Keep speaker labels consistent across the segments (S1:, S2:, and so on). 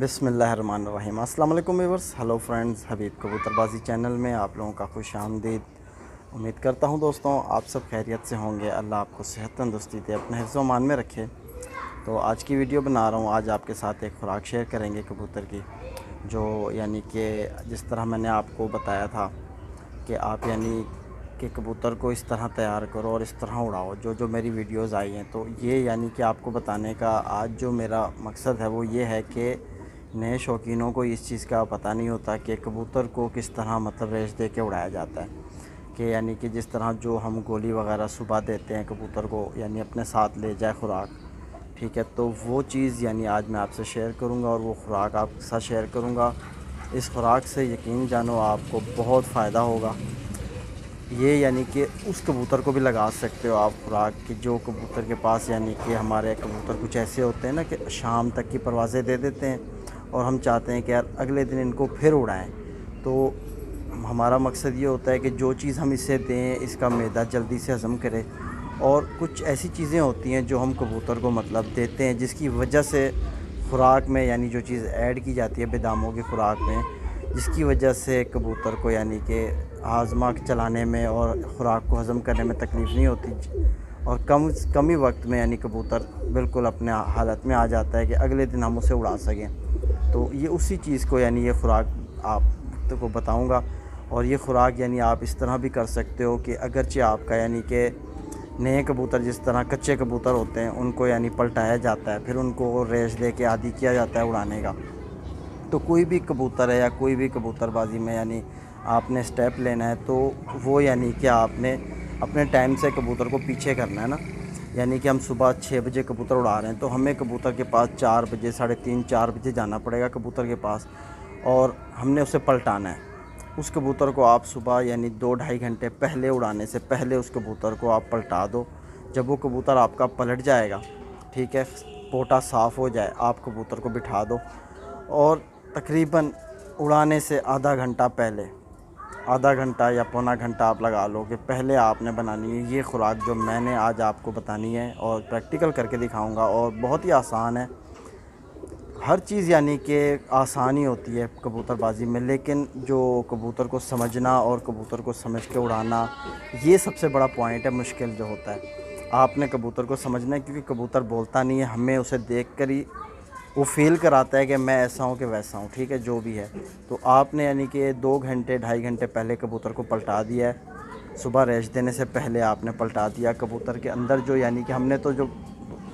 S1: बिस्मिल्लाहिर्रहमानिर्रहीम। अस्सलाम वालेकुम व्यूअर्स, हेलो फ्रेंड्स, हबीब कबूतरबाजी चैनल में आप लोगों का खुश आमदीद। उम्मीद करता हूँ दोस्तों आप सब खैरियत से होंगे। अल्लाह आपको सेहत तंदुरुस्ती दे, अपने हिफ्ज़ व मान में रखे। तो आज की वीडियो बना रहा हूँ। आज आपके साथ एक खुराक शेयर करेंगे कबूतर की, जो यानी कि जिस तरह मैंने आपको बताया था कि आप यानी कि कबूतर को इस तरह तैयार करो और इस तरह उड़ाओ, जो मेरी वीडियोस आई हैं। तो ये यानी कि आपको बताने का आज जो मेरा मकसद है वो ये है कि नए शौकीनों को इस चीज़ का पता नहीं होता कि कबूतर को किस तरह मतलब रेश दे के उड़ाया जाता है। कि यानी कि जिस तरह जो हम गोली वगैरह सुबह देते हैं कबूतर को, यानी अपने साथ ले जाए खुराक, ठीक है। तो वो चीज़ यानी आज मैं आपसे शेयर करूँगा और वो खुराक आपके साथ शेयर करूँगा। इस खुराक से यकीन जानो आपको बहुत फ़ायदा होगा। ये यानी कि उस कबूतर को भी लगा सकते हो आप खुराक कि जो कबूतर के पास, यानी कि हमारे कबूतर कुछ ऐसे होते हैं ना कि शाम तक की परवाज़ें दे देते हैं और हम चाहते हैं कि यार अगले दिन इनको फिर उड़ाएं। तो हमारा मकसद ये होता है कि जो चीज़ हम इसे दें इसका मैदा जल्दी से हज़म करे। और कुछ ऐसी चीज़ें होती हैं जो हम कबूतर को मतलब देते हैं जिसकी वजह से खुराक में यानी जो चीज़ ऐड की जाती है बेदामों की खुराक में, जिसकी वजह से कबूतर को यानी कि हाजमा चलाने में और ख़ुराक को हज़म करने में तकलीफ़ नहीं होती और कम ही वक्त में यानी कबूतर बिल्कुल अपने हालत में आ जाता है कि अगले दिन हम उसे उड़ा सकें। तो ये उसी चीज़ को यानी ये ख़ुराक आप को बताऊंगा। और ये ख़ुराक यानी आप इस तरह भी कर सकते हो कि अगरचे आपका यानी कि नए कबूतर, जिस तरह कच्चे कबूतर होते हैं उनको यानी पलटाया जाता है, फिर उनको रेश दे के आदी किया जाता है उड़ाने का। तो कोई भी कबूतर है या कोई भी कबूतरबाजी में यानी आपने स्टेप लेना है तो वो यानी कि आपने अपने टाइम से कबूतर को पीछे करना है ना। यानी कि हम सुबह 6 बजे कबूतर उड़ा रहे हैं तो हमें कबूतर के पास 4 बजे, 3:30, 4 बजे जाना पड़ेगा कबूतर के पास और हमने उसे पलटाना है। उस कबूतर को आप सुबह यानी 2-2.5 घंटे पहले उड़ाने से पहले उस कबूतर को आप पलटा दो। जब वो कबूतर आपका पलट जाएगा, ठीक है, पोटा साफ़ हो जाए, आप कबूतर को बिठा दो और तकरीबन उड़ाने से आधा घंटा या पौना घंटा आप लगा लो कि पहले आपने बनानी है ये खुराक जो मैंने आज आपको बतानी है और प्रैक्टिकल करके दिखाऊंगा। और बहुत ही आसान है, हर चीज़ यानी कि आसानी होती है कबूतरबाजी में, लेकिन जो कबूतर को समझना और कबूतर को समझ के उड़ाना ये सबसे बड़ा पॉइंट है। मुश्किल जो होता है आपने कबूतर को समझना है, क्योंकि कबूतर बोलता नहीं है, हमें उसे देख कर ही वो फ़ील कराता है कि मैं ऐसा हूँ कि वैसा हूँ, ठीक है, जो भी है। तो आपने यानी कि 2 घंटे 2.5 घंटे पहले कबूतर को पलटा दिया है। सुबह रेश देने से पहले आपने पलटा दिया। कबूतर के अंदर जो यानी कि हमने तो जो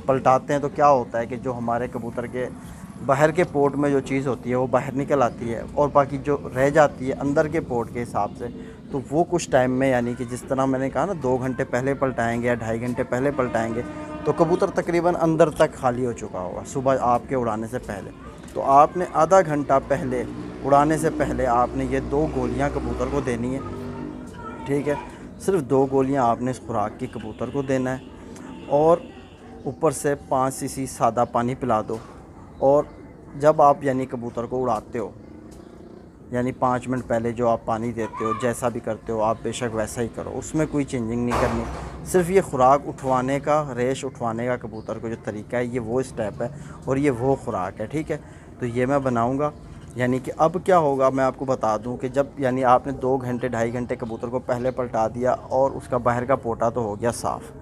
S1: पलटाते हैं तो क्या होता है कि जो हमारे कबूतर के बाहर के पोर्ट में जो चीज़ होती है वो बाहर निकल आती है और बाकी जो रह जाती है अंदर के पोर्ट के हिसाब से, तो वो कुछ टाइम में यानी कि जिस तरह मैंने कहा ना 2 घंटे पहले पलटाएंगे या 2.5 घंटे पहले पलटाएंगे तो कबूतर तकरीबन अंदर तक खाली हो चुका होगा सुबह आपके उड़ाने से पहले। तो आपने आधा घंटा पहले उड़ाने से पहले आपने ये 2 गोलियां कबूतर को देनी है, ठीक है। सिर्फ 2 गोलियां आपने इस खुराक की कबूतर को देना है और ऊपर से 5 सीसी सादा पानी पिला दो। और जब आप यानी कबूतर को उड़ाते हो यानी 5 मिनट पहले जो आप पानी देते हो, जैसा भी करते हो आप बेशक वैसा ही करो, उसमें कोई चेंजिंग नहीं करनी। सिर्फ ये खुराक उठवाने का, रेश उठवाने का कबूतर को जो तरीका है ये वो स्टेप है और ये वो खुराक है, ठीक है। तो ये मैं बनाऊंगा। यानी कि अब क्या होगा मैं आपको बता दूं कि जब यानी आपने 2 घंटे 2.5 घंटे कबूतर को पहले पलटा दिया और उसका बाहर का पोटा तो हो गया साफ़।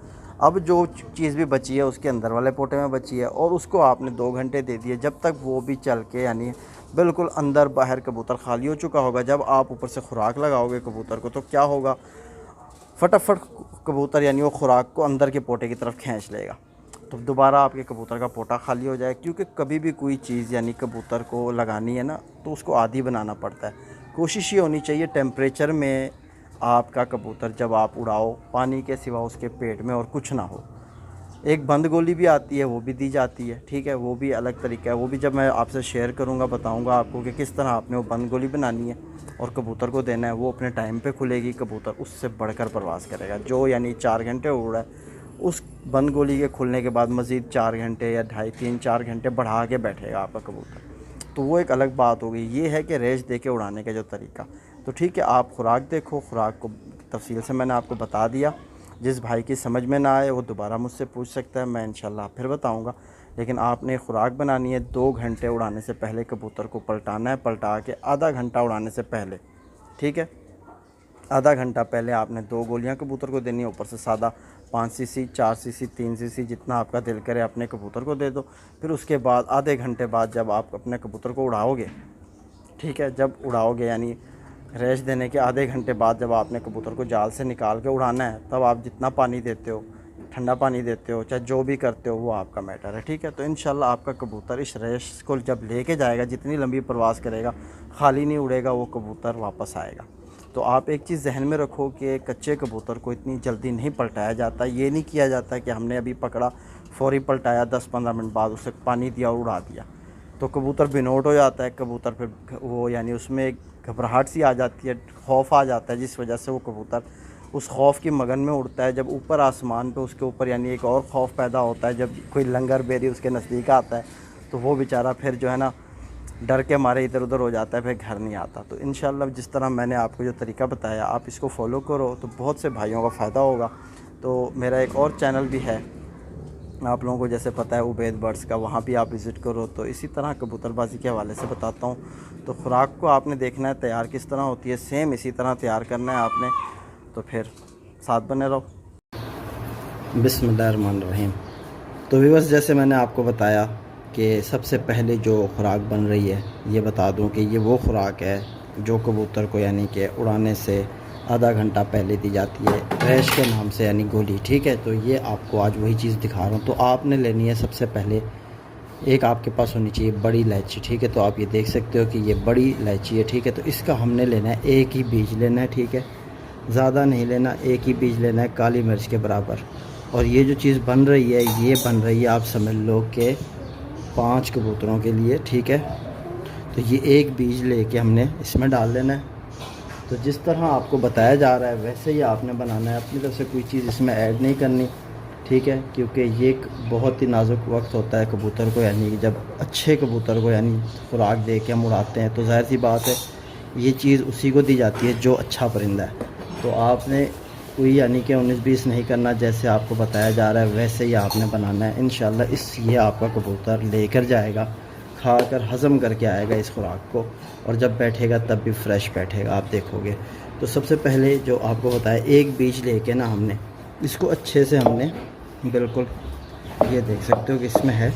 S1: अब जो चीज़ भी बची है उसके अंदर वाले पोटे में बची है और उसको आपने 2 घंटे दे दिए, जब तक वो भी चल के यानी बिल्कुल अंदर बाहर कबूतर खाली हो चुका होगा। जब आप ऊपर से खुराक लगाओगे कबूतर को तो क्या होगा, फटाफट कबूतर यानी वो खुराक को अंदर के पोटे की तरफ खींच लेगा, तो दोबारा आपके कबूतर का पोटा खाली हो जाए। क्योंकि कभी भी कोई चीज़ यानी कबूतर को लगानी है ना तो उसको आदी बनाना पड़ता है। कोशिश ये होनी चाहिए टेम्परेचर में आपका कबूतर जब आप उड़ाओ पानी के सिवा उसके पेट में और कुछ ना हो। एक बंद गोली भी आती है, वो भी दी जाती है, ठीक है, वो भी अलग तरीका है। वो भी जब मैं आपसे शेयर करूंगा बताऊंगा आपको कि किस तरह आपने वो बंद गोली बनानी है और कबूतर को देना है। वो अपने टाइम पे खुलेगी, कबूतर उससे बढ़कर परवाज़ करेगा। जो यानी 4 घंटे उड़ रहा है उस बंद गोली के खुलने के बाद मज़ीद 4 घंटे या 2.5, 3, 4 घंटे बढ़ा के बैठेगा आपका कबूतर। तो वो एक अलग बात हो गई। ये है कि रेश दे के उड़ाने का जो तरीका। तो ठीक है, आप खुराक देखो, खुराक को तफसील से मैंने आपको बता दिया। जिस भाई की समझ में ना आए वो दोबारा मुझसे पूछ सकता है, मैं इंशाल्लाह फिर बताऊंगा। लेकिन आपने खुराक बनानी है 2 घंटे उड़ाने से पहले कबूतर को पलटाना है, पलटा के आधा घंटा उड़ाने से पहले, ठीक है। आधा घंटा पहले आपने 2 गोलियां कबूतर को देनी है, ऊपर से सादा 5 सीसी, 4 सीसी, 3 सीसी, जितना आपका दिल करे अपने कबूतर को दे दो। फिर उसके बाद आधे घंटे बाद जब आप अपने कबूतर को उड़ाओगे, ठीक है, जब उड़ाओगे यानी रेश देने के आधे घंटे बाद जब आपने कबूतर को जाल से निकाल के उड़ाना है, तब आप जितना पानी देते हो, ठंडा पानी देते हो, चाहे जो भी करते हो, वो आपका मैटर है, ठीक है। तो इंशाल्लाह आपका कबूतर इस रेश को जब लेके जाएगा, जितनी लंबी परवाज़ करेगा, खाली नहीं उड़ेगा, वो कबूतर वापस आएगा। तो आप एक चीज़ जहन में रखो कि कच्चे कबूतर को इतनी जल्दी नहीं पलटाया जाता। ये नहीं किया जाता कि हमने अभी पकड़ा, फ़ौरी पलटाया, 10-15 मिनट बाद उसे पानी दिया और उड़ा दिया, तो कबूतर बिनोट हो जाता है। कबूतर फिर वो यानी उसमें एक घबराहट सी आ जाती है, खौफ आ जाता है, जिस वजह से वो कबूतर उस खौफ की मगन में उड़ता है। जब ऊपर आसमान पे उसके ऊपर यानी एक और खौफ पैदा होता है, जब कोई लंगर बेरी उसके नज़दीक आता है, तो वो बेचारा फिर जो है ना डर के मारे इधर उधर हो जाता है, फिर घर नहीं आता। तो इंशाल्लाह जिस तरह मैंने आपको जो तरीका बताया, आप इसको फॉलो करो तो बहुत से भाइयों का फ़ायदा होगा। तो मेरा एक और चैनल भी है, आप लोगों को जैसे पता है, उबैद बर्ड्स का, वहाँ भी आप विज़िट करो। तो इसी तरह कबूतरबाजी के हवाले से बताता हूँ। तो ख़ुराक को आपने देखना है तैयार किस तरह होती है, सेम इसी तरह तैयार करना है आपने। तो फिर साथ बने रहो। बिस्मिल्लाहिर्रहमानिर्रहीम। तो व्यूअर्स, जैसे मैंने आपको बताया कि सबसे पहले जो खुराक बन रही है, ये बता दूं कि ये वो खुराक है जो कबूतर को यानी कि उड़ाने से आधा घंटा पहले दी जाती है, रैश के नाम से यानी गोली, ठीक है। तो ये आपको आज वही चीज़ दिखा रहा हूँ। तो आपने लेनी है सबसे पहले, एक आपके पास होनी चाहिए बड़ी इलायची, ठीक है। तो आप ये देख सकते हो कि ये बड़ी इलायची है, ठीक है। तो इसका हमने लेना है एक ही बीज लेना है, ठीक है, ज़्यादा नहीं लेना, एक ही बीज लेना है काली मिर्च के बराबर। और ये जो चीज़ बन रही है, ये बन रही है आप समझ लो कि 5 कबूतरों के लिए, ठीक है। तो ये एक बीज लेके हमने इसमें डाल लेना है। तो जिस तरह आपको बताया जा रहा है वैसे ही आपने बनाना है, अपनी तरफ से कोई चीज़ इसमें ऐड नहीं करनी, ठीक है। क्योंकि ये एक बहुत ही नाजुक वक्त होता है कबूतर को, यानी जब अच्छे कबूतर को यानी खुराक दे के हम उड़ाते हैं, तो ज़ाहिर सी बात है ये चीज़ उसी को दी जाती है जो अच्छा परिंदा है। तो आपने कोई यानी कि 19-20 नहीं करना, जैसे आपको बताया जा रहा है वैसे ही आपने बनाना है। इंशाल्लाह ये आपका कबूतर लेकर जाएगा, खाकर हज़म करके आएगा इस खुराक को, और जब बैठेगा तब भी फ्रेश बैठेगा, आप देखोगे। तो सबसे पहले जो आपको बताया, एक बीज लेके ना हमने इसको अच्छे से हमने बिल्कुल, ये देख सकते हो कि इसमें है,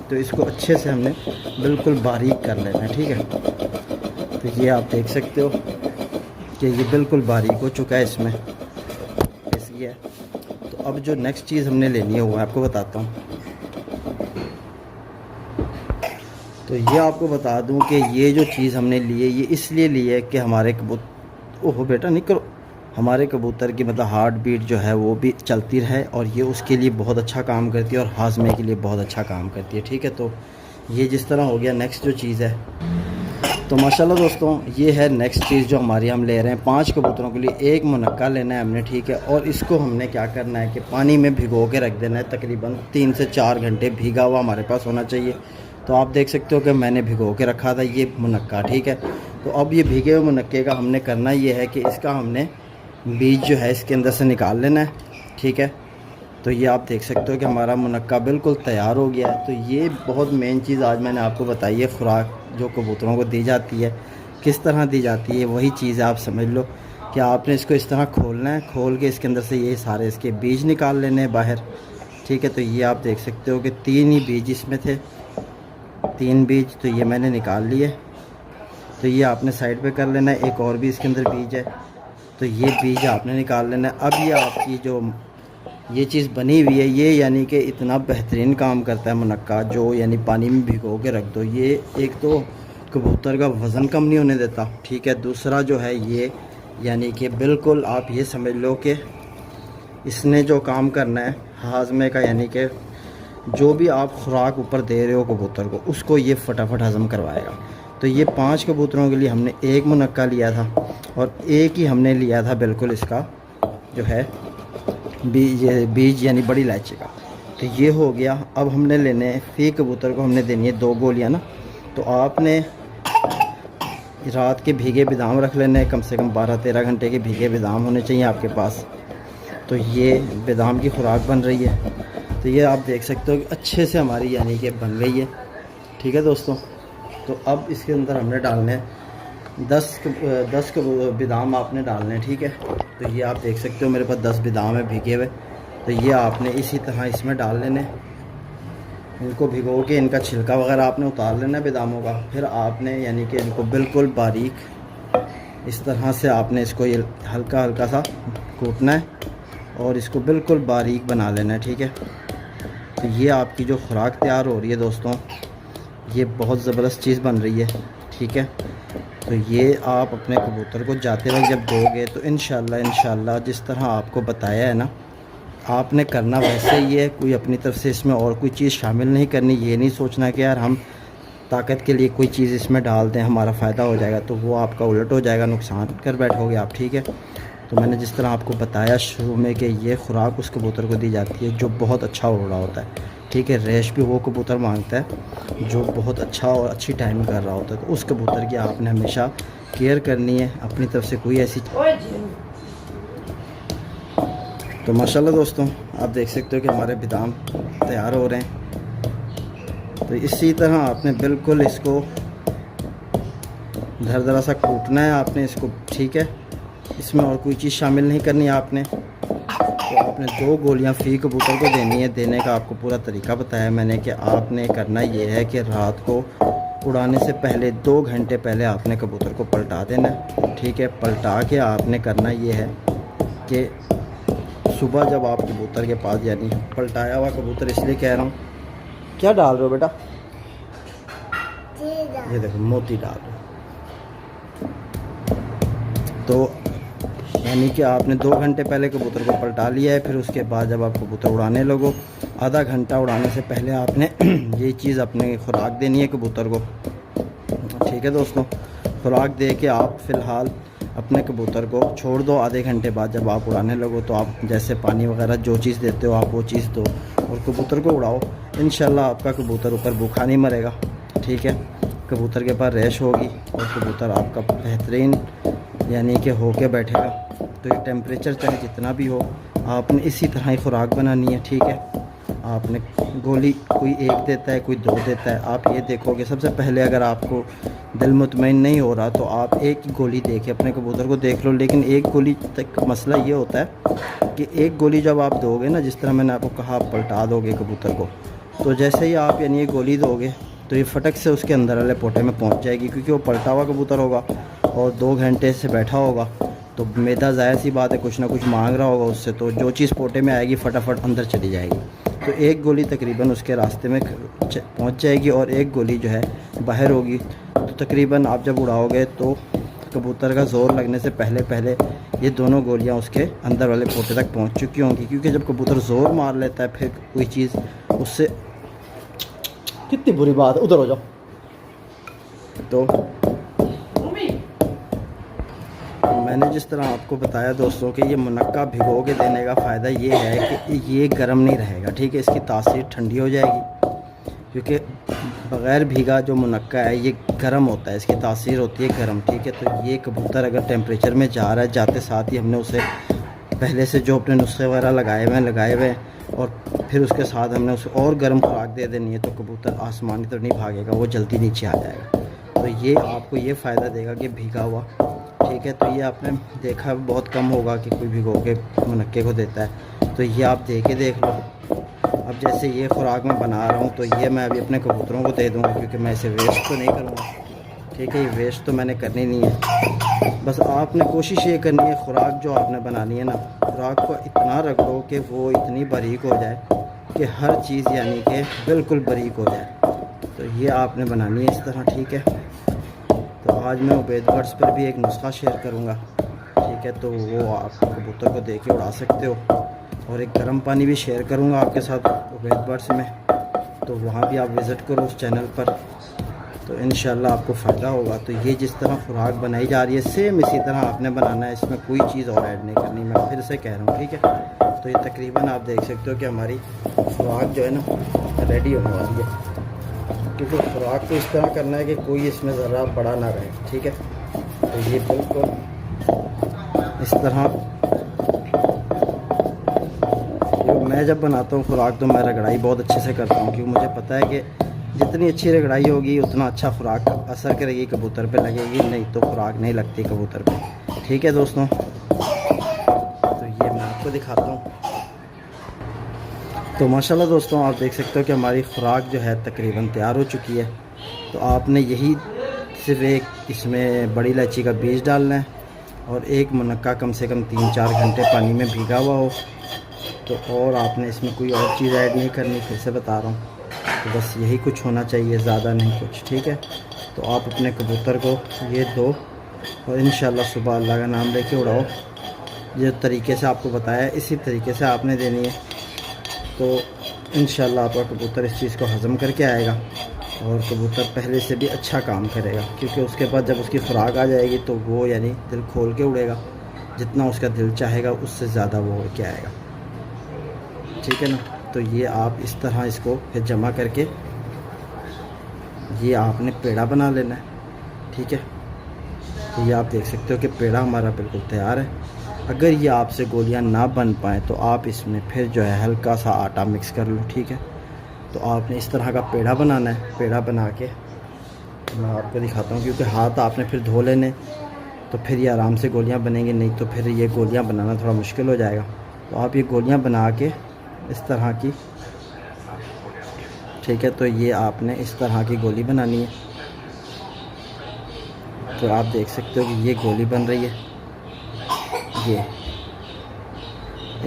S1: तो इसको अच्छे से हमने बिल्कुल बारीक कर लेना है, ठीक है। तो ये आप देख सकते हो कि ये बिल्कुल बारीक हो चुका है, इसमें ऐसी है। तो अब जो नेक्स्ट चीज़ हमने लेनी है वो मैं आपको बताता हूँ। तो ये आपको बता दूं कि ये जो चीज़ हमने ली है, ये इसलिए ली है कि हमारे कबूतर, ओहो बेटा नहीं करो, हमारे कबूतर की मतलब हार्ट बीट जो है वो भी चलती रहे, और ये उसके लिए बहुत अच्छा काम करती है और हाजमे के लिए बहुत अच्छा काम करती है, ठीक है। तो ये जिस तरह हो गया, नेक्स्ट जो चीज़ है, तो माशाल्लाह दोस्तों, ये है नेक्स्ट चीज़ जो हमारी हम ले रहे हैं 5 कबूतरों के लिए। एक मुनक्का लेना है हमने, ठीक है, और इसको हमने क्या करना है कि पानी में भिगो के रख देना है, तकरीबन 3 से 4 घंटे भीगा हुआ हमारे पास होना चाहिए। तो आप देख सकते हो कि मैंने भिगो के रखा था ये मुनक्का, ठीक है। तो अब ये भीगे हुए मुनक्के का हमने करना ये है कि इसका हमने बीज जो है इसके अंदर से निकाल लेना है, ठीक है। तो ये आप देख सकते हो कि हमारा मुनक्का बिल्कुल तैयार हो गया है। तो ये बहुत मेन चीज़ आज मैंने आपको बताई है, खुराक जो कबूतरों को दी जाती है किस तरह दी जाती है, वही चीज़ आप समझ लो कि आपने इसको इस तरह खोलना है, खोल के इसके अंदर से ये सारे इसके बीज निकाल लेने हैं बाहर, ठीक है। तो ये आप देख सकते हो कि 3 ही बीज इसमें थे, 3 बीज, तो ये मैंने निकाल लिए। तो ये आपने साइड पे कर लेना है। एक और भी इसके अंदर बीज है, तो ये बीज आपने निकाल लेना है। अब ये आपकी जो ये चीज़ बनी हुई है, ये यानी कि इतना बेहतरीन काम करता है मुनक्का, जो यानी पानी में भिगो के रख दो, ये एक तो कबूतर का वज़न कम नहीं होने देता, ठीक है। दूसरा जो है ये यानी कि बिल्कुल आप ये समझ लो कि इसने जो काम करना है हाजमे का, यानी कि जो भी आप खुराक ऊपर दे रहे हो कबूतर को, उसको ये फटाफट हज़म करवाएगा। तो ये 5 कबूतरों के लिए हमने एक मुनक्का लिया था, और एक ही हमने लिया था बिल्कुल इसका जो है बीज यानी बड़ी इलायची का। तो ये हो गया। अब हमने लेने फी कबूतर को हमने देनी है 2 गोलियाँ ना। तो आपने रात के भीगे बादाम रख लेने, कम से कम 12-13 घंटे के भीगे बादाम होने चाहिए आपके पास। तो ये बादाम की खुराक बन रही है। तो ये आप देख सकते हो कि अच्छे से हमारी यानी कि बन गई है। ठीक है दोस्तों, तो अब इसके अंदर हमने डालने हैं 10 बादाम आपने डालने हैं। ठीक है, तो ये आप देख सकते हो मेरे पास 10 बादाम है भीगे हुए। तो ये आपने इसी तरह इसमें डाल लेने, इनको भिगो के इनका छिलका वगैरह आपने उतार लेना है बादामों का। फिर आपने यानी कि इनको बिल्कुल बारीक इस तरह से आपने इसको ये हल्का हल्का सा कूटना है और इसको बिल्कुल बारीक बना लेना है। ठीक है, तो ये आपकी जो खुराक तैयार हो रही है दोस्तों, ये बहुत ज़बरदस्त चीज़ बन रही है। ठीक है, तो ये आप अपने कबूतर को जाते वक्त जब दोगे तो इंशाल्लाह जिस तरह आपको बताया है ना, आपने करना वैसे ही है। कोई अपनी तरफ से इसमें और कोई चीज़ शामिल नहीं करनी। ये नहीं सोचना कि यार हम ताकत के लिए कोई चीज़ इसमें डाल दें हमारा फ़ायदा हो जाएगा, तो वो आपका उलट हो जाएगा, नुकसान कर बैठोगे आप। ठीक है, तो मैंने जिस तरह आपको बताया शुरू में कि ये खुराक उस कबूतर को दी जाती है जो बहुत अच्छा उड़ रहा होता है। ठीक है, रेश भी वो कबूतर मांगता है जो बहुत अच्छा और अच्छी टाइमिंग कर रहा होता है। तो उस कबूतर की आपने हमेशा केयर करनी है, अपनी तरफ से कोई ऐसी। तो माशाल्लाह दोस्तों, आप देख सकते हो कि हमारे बादाम तैयार हो रहे हैं। तो इसी तरह आपने बिल्कुल इसको धर सा कूटना है आपने इसको। ठीक है, इसमें और कोई चीज़ शामिल नहीं करनी आपने। तो आपने 2 गोलियां फ़ी कबूतर को देनी है। देने का आपको पूरा तरीका बताया मैंने कि आपने करना ये है कि रात को उड़ाने से पहले 2 घंटे पहले आपने कबूतर को पलटा देना है। ठीक है, पलटा के आपने करना ये है कि सुबह जब आप कबूतर के पास, यानी पलटाया हुआ कबूतर इसलिए कह रहा हूँ, क्या डाल रहे हो बेटा? ये देखो मोती डाल रहे हो। तो यानी कि आपने 2 घंटे पहले कबूतर को पलटा लिया है। फिर उसके बाद जब आप कबूतर उड़ाने लगो, आधा घंटा उड़ाने से पहले आपने ये चीज़ अपने खुराक देनी है कबूतर को। ठीक है दोस्तों, खुराक दे के आप फ़िलहाल अपने कबूतर को छोड़ दो। आधे घंटे बाद जब आप उड़ाने लगो तो आप जैसे पानी वगैरह जो चीज़ देते हो आप वो चीज़ दो और कबूतर को उड़ाओ। इंशाल्लाह आपका कबूतर ऊपर भूखा नहीं मरेगा। ठीक है, कबूतर के पास रेश होगी और कबूतर आपका बेहतरीन यानी कि होके बैठेगा। तो ये टेम्परेचर चाहे जितना भी हो, आपने इसी तरह ही खुराक बनानी है। ठीक है, आपने गोली कोई 1 देता है, कोई 2 देता है। आप ये देखोगे सबसे पहले अगर आपको दिल मुतमईन नहीं हो रहा तो आप एक ही गोली दे के अपने कबूतर को देख लो। लेकिन एक गोली तक मसला ये होता है कि एक गोली जब आप दोगे ना, जिस तरह मैंने आपको कहा, आप पलटा दोगे कबूतर को, तो जैसे ही आप यानी ये गोली दोगे तो ये फटक से उसके अंदर वाले पोटे में पहुंच जाएगी, क्योंकि वो पलटा हुआ कबूतर होगा और 2 घंटे से बैठा होगा। तो मैदा ज़ाहिर सी बात है कुछ ना कुछ मांग रहा होगा उससे, तो जो चीज़ पोटे में आएगी फटाफट अंदर चली जाएगी। तो एक गोली तकरीबन उसके रास्ते में पहुंच जाएगी और एक गोली जो है बाहर होगी। तो तकरीबन आप जब उड़ाओगे तो कबूतर का ज़ोर लगने से पहले पहले ये दोनों गोलियां उसके अंदर वाले पोटे तक पहुंच चुकी होंगी। क्योंकि जब कबूतर ज़ोर मार लेता है फिर कोई चीज़ उससे, कितनी बुरी बात है, उधर हो जाओ। तो मैंने जिस तरह आपको बताया दोस्तों कि ये मुनक्का भिगो के देने का फ़ायदा ये है कि ये गर्म नहीं रहेगा। ठीक है, इसकी तासीर ठंडी हो जाएगी, क्योंकि बग़ैर भीगा जो मुनक्का है ये गर्म होता है, इसकी तासीर होती है गर्म। ठीक है, तो ये कबूतर अगर टेम्परेचर में जा रहा है, जाते साथ ही हमने उसे पहले से जो अपने नुस्खे वगैरह लगाए हुए हैं और फिर उसके साथ हमने उसे और गर्म खुराक दे देनी है, तो कबूतर आसमानी तो नहीं भागेगा, वो जल्दी नीचे आ जाएगा। तो ये आपको ये फ़ायदा देगा कि भीगा हुआ। ठीक है, तो ये आपने देखा बहुत कम होगा कि कोई भिगो के मुनक्के को देता है। तो ये आप दे के देख लो। अब जैसे ये खुराक मैं बना रहा हूँ तो ये मैं अभी अपने कबूतरों को दे दूँगा, क्योंकि मैं इसे वेस्ट तो नहीं करूँगा। ठीक है, ये वेस्ट तो मैंने करनी नहीं है। बस आपने कोशिश ये करनी है, खुराक जो आपने बनानी है ना, खुराक को इतना रखो कि वो इतनी बारीक हो जाए कि हर चीज़ यानी कि बिल्कुल बारीक हो जाए। तो ये आपने बनानी है इस तरह। ठीक है, तो आज मैं उबैद बर्ड्स पर भी एक नुस्खा शेयर करूँगा। ठीक है, तो वो आप कबूतर को दे के उड़ा सकते हो। और एक गर्म पानी भी शेयर करूँगा आपके साथ उबैद बर्ड्स में, तो वहाँ भी आप विज़िट करो उस चैनल पर, तो इंशाल्लाह आपको फ़ायदा होगा। तो ये जिस तरह खुराक बनाई जा रही है सेम इसी तरह आपने बनाना है, इसमें कोई चीज़ और ऐड नहीं करनी, मैं फिर से कह रहा हूँ। ठीक है, तो ये तकरीबन आप देख सकते हो कि हमारी खुराक जो है ना रेडी होने वाली है। क्योंकि खुराक को इस तरह करना है कि कोई इसमें ज़रा बड़ा ना रहे। ठीक है, तो ये बिल्कुल इस तरह जो मैं जब बनाता हूँ खुराक तो मैं रगड़ाई बहुत अच्छे से करता हूँ, क्योंकि मुझे पता है कि जितनी अच्छी रगड़ाई होगी उतना अच्छा खुराक असर करेगी, कबूतर पे लगेगी, नहीं तो खुराक नहीं लगती कबूतर पे। ठीक है दोस्तों, तो ये मैं आपको दिखाता हूँ। तो माशाल्लाह दोस्तों आप देख सकते हो कि हमारी खुराक जो है तकरीबन तैयार हो चुकी है। तो आपने यही सिर्फ एक इसमें बड़ी इलायची का बीज डालना है और एक मुनक्का कम से कम 3-4 घंटे पानी में भीगा हुआ हो। तो और आपने इसमें कोई और चीज़ ऐड नहीं करनी, फिर से बता रहा हूँ। तो बस यही कुछ होना चाहिए, ज़्यादा नहीं कुछ। ठीक है, तो आप अपने कबूतर को ये दो और इंशाल्लाह सुबह अल्लाह का नाम लेके उड़ाओ। जो तरीके से आपको बताया इसी तरीके से आपने देनी है, तो इंशाल्लाह आपका कबूतर इस चीज़ को हज़म करके आएगा और कबूतर पहले से भी अच्छा काम करेगा। क्योंकि उसके बाद जब उसकी खुराक आ जाएगी तो वो यानी दिल खोल के उड़ेगा, जितना उसका दिल चाहेगा उससे ज़्यादा वो उड़ के आएगा। ठीक है ना। तो ये आप इस तरह इसको फिर जमा करके ये आपने पेड़ा बना लेना है। ठीक है, तो ये आप देख सकते हो कि पेड़ा हमारा बिल्कुल तैयार है। अगर ये आपसे गोलियां ना बन पाएँ तो आप इसमें फिर जो है हल्का सा आटा मिक्स कर लो। ठीक है, तो आपने इस तरह का पेड़ा बनाना है। पेड़ा बना के मैं आपको दिखाता हूँ, क्योंकि हाथ आपने फिर धो लेने, तो फिर ये आराम से गोलियाँ बनेंगी, नहीं तो फिर ये गोलियाँ बनाना थोड़ा मुश्किल हो जाएगा। तो आप ये गोलियाँ बना के इस तरह की, ठीक है, तो ये आपने इस तरह की गोली बनानी है। तो आप देख सकते हो कि ये गोली बन रही है, ये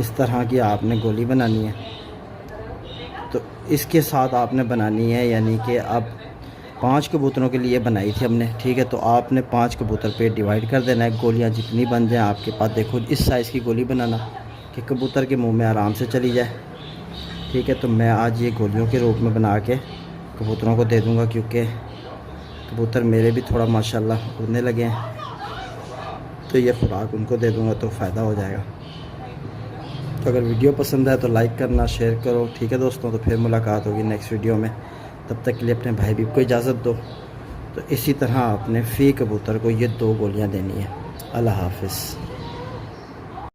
S1: इस तरह की आपने गोली बनानी है। तो इसके साथ आपने बनानी है, यानी कि अब 5 कबूतरों के लिए बनाई थी हमने। ठीक है, तो आपने 5 कबूतर पे डिवाइड कर देना है। गोलियां जितनी बन जाएं आपके पास, देखो इस साइज़ की गोली बनाना कि कबूतर के मुंह में आराम से चली जाए। ठीक है, तो मैं आज ये गोलियों के रूप में बना के कबूतरों को दे दूँगा, क्योंकि कबूतर मेरे भी थोड़ा माशाल्लाह उड़ने लगे हैं, तो ये खुराक उनको दे दूँगा तो फ़ायदा हो जाएगा। तो अगर वीडियो पसंद है तो लाइक करना, शेयर करो। ठीक है दोस्तों, तो फिर मुलाकात होगी नेक्स्ट वीडियो में। तब तक के लिए अपने भाई बीब को इजाज़त दो। तो इसी तरह आपने फ़ी कबूतर को ये 2 गोलियां देनी है। अल्लाह हाफ़िज़।